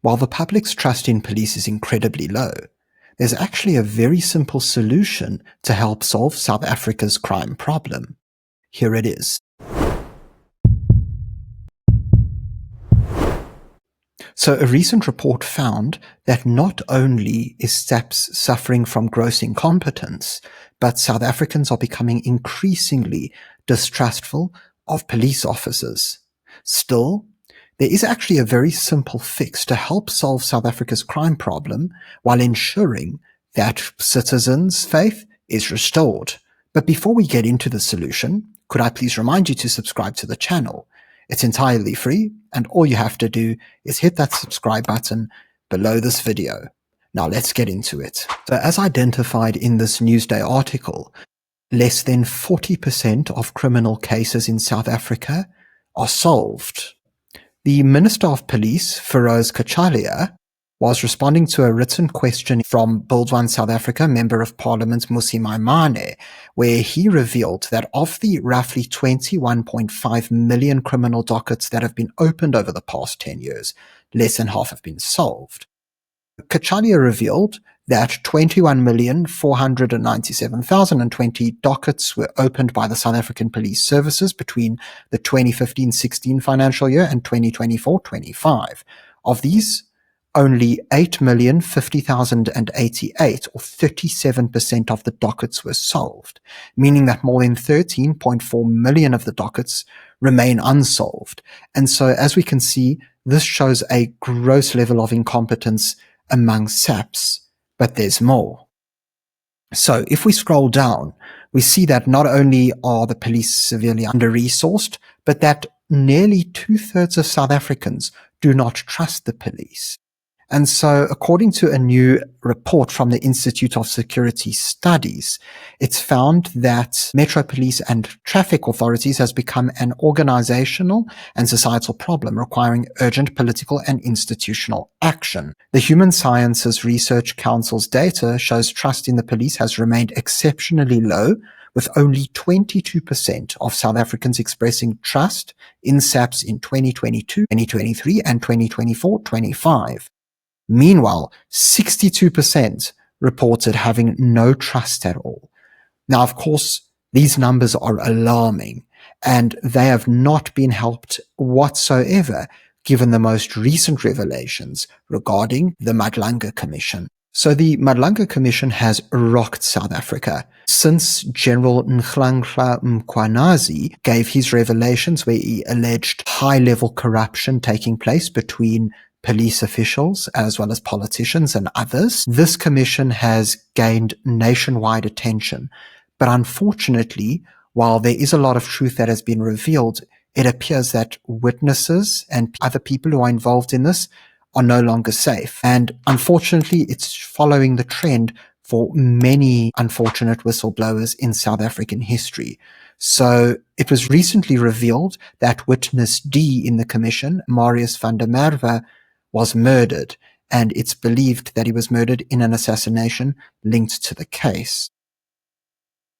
While the public's trust in police is incredibly low, there's actually a very simple solution to help solve South Africa's crime problem. Here it is. So a recent report found that not only is SAPS suffering from gross incompetence, but South Africans are becoming increasingly distrustful of police officers. Still, there is actually a very simple fix to help solve South Africa's crime problem while ensuring that citizens' faith is restored. But before we get into the solution, could I please remind you to subscribe to the channel? It's entirely free, and all you have to do is hit that subscribe button below this video. Now let's get into it. So as identified in this Newsday article, less than 40% of criminal cases in South Africa are solved. The Minister of Police, Feroz Kachalia, was responding to a written question from Build One South Africa Member of Parliament Musi Maimane, where he revealed that of the roughly 21.5 million criminal dockets that have been opened over the past 10 years, less than half have been solved. Kachalia revealed that 21,497,020 dockets were opened by the South African Police Services between the 2015-16 financial year and 2024-25. Of these, only 8,050,088, or 37% of the dockets were solved, meaning that more than 13.4 million of the dockets remain unsolved. And so, as we can see, this shows a gross level of incompetence among SAPS, but there's more. So, if we scroll down, we see that not only are the police severely under-resourced, but that nearly 2/3 of South Africans do not trust the police. And so, according to a new report from the Institute of Security Studies, it's found that Metro Police and traffic authorities has become an organizational and societal problem requiring urgent political and institutional action. The Human Sciences Research Council's data shows trust in the police has remained exceptionally low, with only 22% of South Africans expressing trust in SAPS in 2022, 2023, and 2024-25. Meanwhile, 62% reported having no trust at all. Now, of course, these numbers are alarming, and they have not been helped whatsoever given the most recent revelations regarding the Madlanga Commission. So the Madlanga Commission has rocked South Africa since General Nhlanhla Mkhwanazi gave his revelations where he alleged high-level corruption taking place between police officials as well as politicians and others. This commission has gained nationwide attention, but unfortunately, while there is a lot of truth that has been revealed, it appears that witnesses and other people who are involved in this are no longer safe. And unfortunately, it's following the trend for many unfortunate whistleblowers in South African history. So it was recently revealed that witness D in the commission, Marius van der Merwe, was murdered, and it's believed that he was murdered in an assassination linked to the case.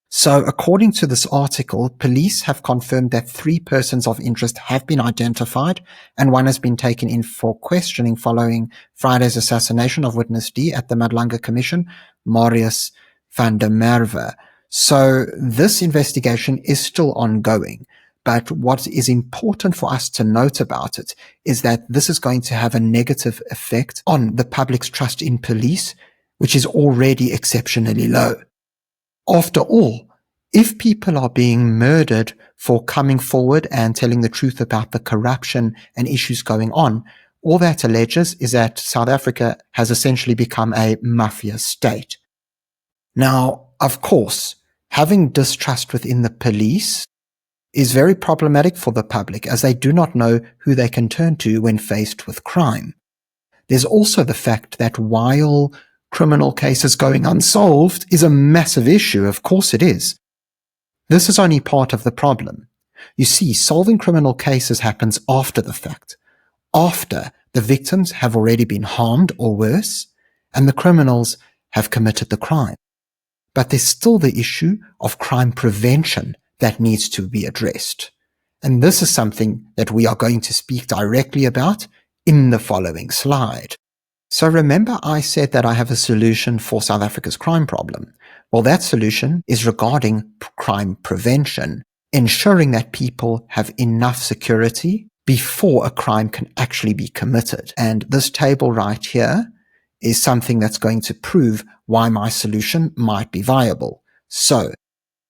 So according to this article, police have confirmed that 3 persons of interest have been identified, and 1 has been taken in for questioning following Friday's assassination of witness D at the Madlanga Commission, Marius van der Merwe. So this investigation is still ongoing. But what is important for us to note about it is that this is going to have a negative effect on the public's trust in police, which is already exceptionally low. After all, if people are being murdered for coming forward and telling the truth about the corruption and issues going on, all that alleges is that South Africa has essentially become a mafia state. Now, of course, having distrust within the police is very problematic for the public, as they do not know who they can turn to when faced with crime. There's also the fact that while criminal cases going unsolved is a massive issue, of course it is, this is only part of the problem. You see, solving criminal cases happens after the fact, after the victims have already been harmed or worse, and the criminals have committed the crime. But there's still the issue of crime prevention that needs to be addressed. And this is something that we are going to speak directly about in the following slide. So remember I said that I have a solution for South Africa's crime problem. Well, that solution is regarding crime prevention, ensuring that people have enough security before a crime can actually be committed. And this table right here is something that's going to prove why my solution might be viable. So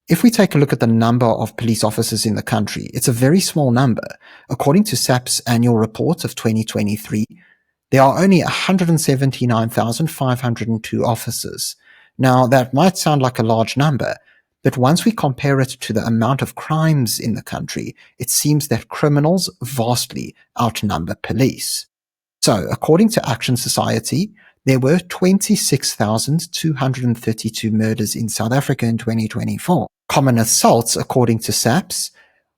if we take a look at the number of police officers in the country, it's a very small number. According to SAP's annual report of 2023, there are only 179,502 officers. Now, that might sound like a large number, but once we compare it to the amount of crimes in the country, it seems that criminals vastly outnumber police. So, according to Action Society, there were 26,232 murders in South Africa in 2024. Common assaults, according to SAPS,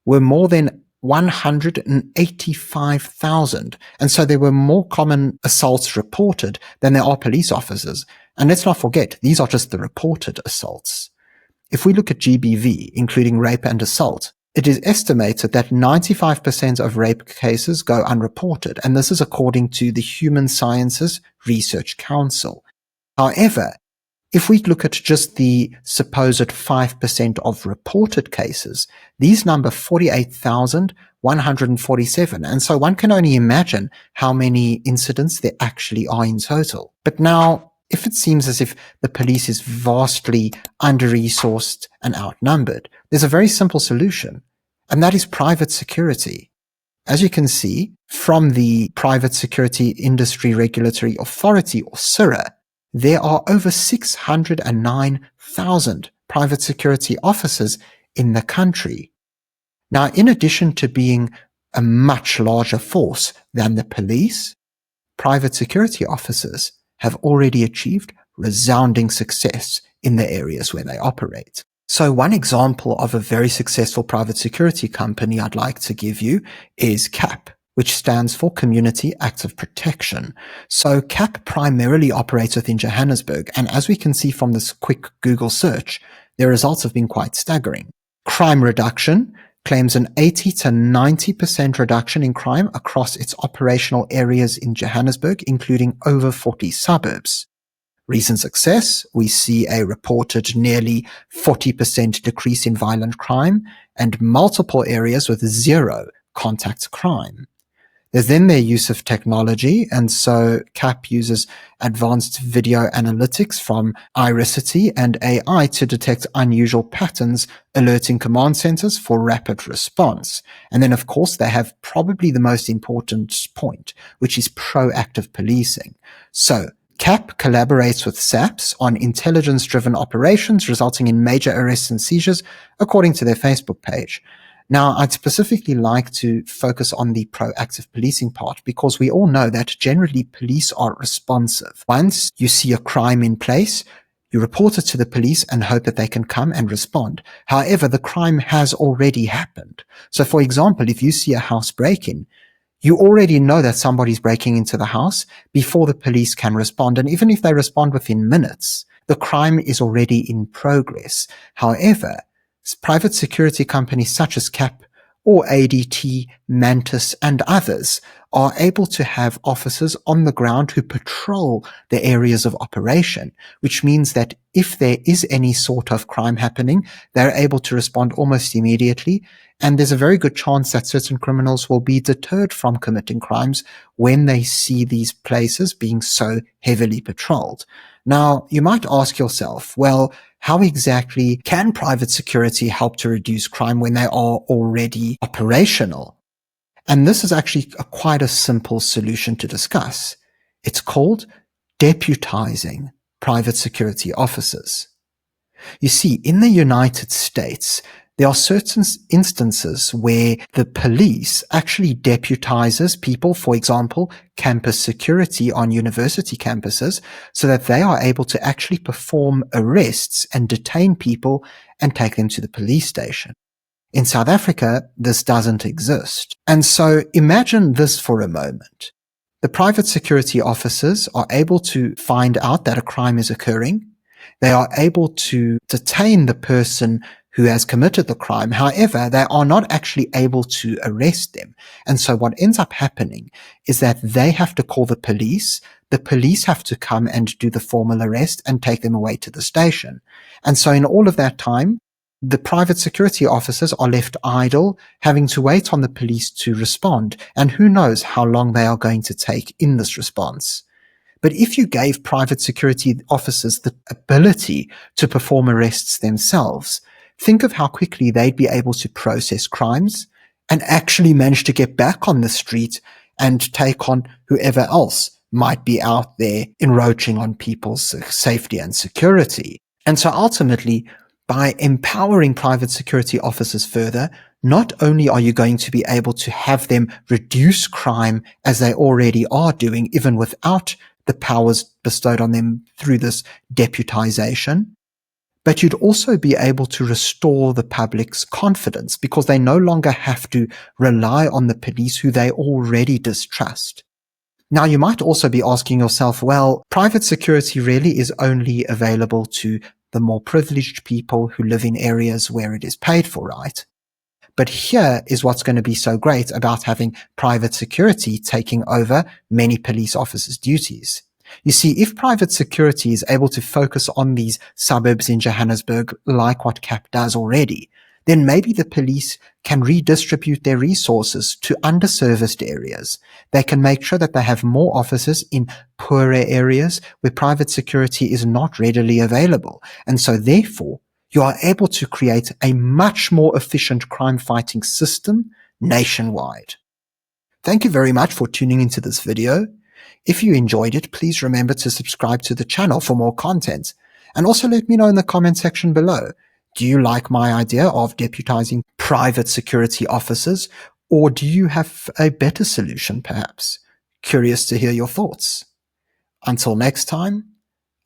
were more than 185,000. And so there were more common assaults reported than there are police officers. And let's not forget, these are just the reported assaults. If we look at GBV, including rape and assault, it is estimated that 95% of rape cases go unreported, and this is according to the Human Sciences Research Council. However, if we look at just the supposed 5% of reported cases, these number 48,147, and so one can only imagine how many incidents there actually are in total. But now, if it seems as if the police is vastly under-resourced and outnumbered, there's a very simple solution, and that is private security. As you can see from the Private Security Industry Regulatory Authority, or CIRA, there are over 609,000 private security officers in the country. Now, in addition to being a much larger force than the police, private security officers have already achieved resounding success in the areas where they operate. So one example of a very successful private security company I'd like to give you is CAP, which stands for Community Active Protection. So CAP primarily operates within Johannesburg, and as we can see from this quick Google search, their results have been quite staggering. Crime reduction claims an 80 to 90% reduction in crime across its operational areas in Johannesburg, including over 40 suburbs. Recent success, we see a reported nearly 40% decrease in violent crime and multiple areas with zero contact crime. There's then their use of technology, and so CAP uses advanced video analytics from Iricity and AI to detect unusual patterns, alerting command centers for rapid response. And then, of course, they have probably the most important point, which is proactive policing. So CAP collaborates with SAPS on intelligence-driven operations, resulting in major arrests and seizures, according to their Facebook page. Now, I'd specifically like to focus on the proactive policing part because we all know that generally police are responsive. Once you see a crime in place, you report it to the police and hope that they can come and respond. However, the crime has already happened. So, for example, if you see a house break-in, you already know that somebody's breaking into the house before the police can respond. And even if they respond within minutes, the crime is already in progress. However, private security companies such as CAP or ADT, Mantis, and others are able to have officers on the ground who patrol the areas of operation, which means that if there is any sort of crime happening, they're able to respond almost immediately, and there's a very good chance that certain criminals will be deterred from committing crimes when they see these places being so heavily patrolled. Now, you might ask yourself, well, how exactly can private security help to reduce crime when they are already operational? And this is actually quite a simple solution to discuss. It's called deputizing private security officers. You see, in the United States, there are certain instances where the police actually deputizes people, for example, campus security on university campuses, so that they are able to actually perform arrests and detain people and take them to the police station. In South Africa, this doesn't exist. And so imagine this for a moment. The private security officers are able to find out that a crime is occurring. They are able to detain the person who has committed the crime. However, they are not actually able to arrest them. And so what ends up happening is that they have to call the police. The police have to come and do the formal arrest and take them away to the station. And so in all of that time, the private security officers are left idle, having to wait on the police to respond. And who knows how long they are going to take in this response. But if you gave private security officers the ability to perform arrests themselves, think of how quickly they'd be able to process crimes and actually manage to get back on the street and take on whoever else might be out there encroaching on people's safety and security. And so ultimately, by empowering private security officers further, not only are you going to be able to have them reduce crime as they already are doing, even without the powers bestowed on them through this deputization, but you'd also be able to restore the public's confidence because they no longer have to rely on the police who they already distrust. Now, you might also be asking yourself, well, private security really is only available to the more privileged people who live in areas where it is paid for, right? But here is what's going to be so great about having private security taking over many police officers' duties. You see, if private security is able to focus on these suburbs in Johannesburg like what CAP does already, then maybe the police can redistribute their resources to underserviced areas. They can make sure that they have more officers in poorer areas where private security is not readily available. And so therefore, you are able to create a much more efficient crime-fighting system nationwide. Thank you very much for tuning into this video. If you enjoyed it, please remember to subscribe to the channel for more content. And also let me know in the comment section below. Do you like my idea of deputizing private security officers, or do you have a better solution perhaps? Curious to hear your thoughts. Until next time,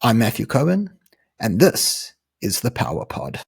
I'm Matthew Cohen, and this is the Power Pod.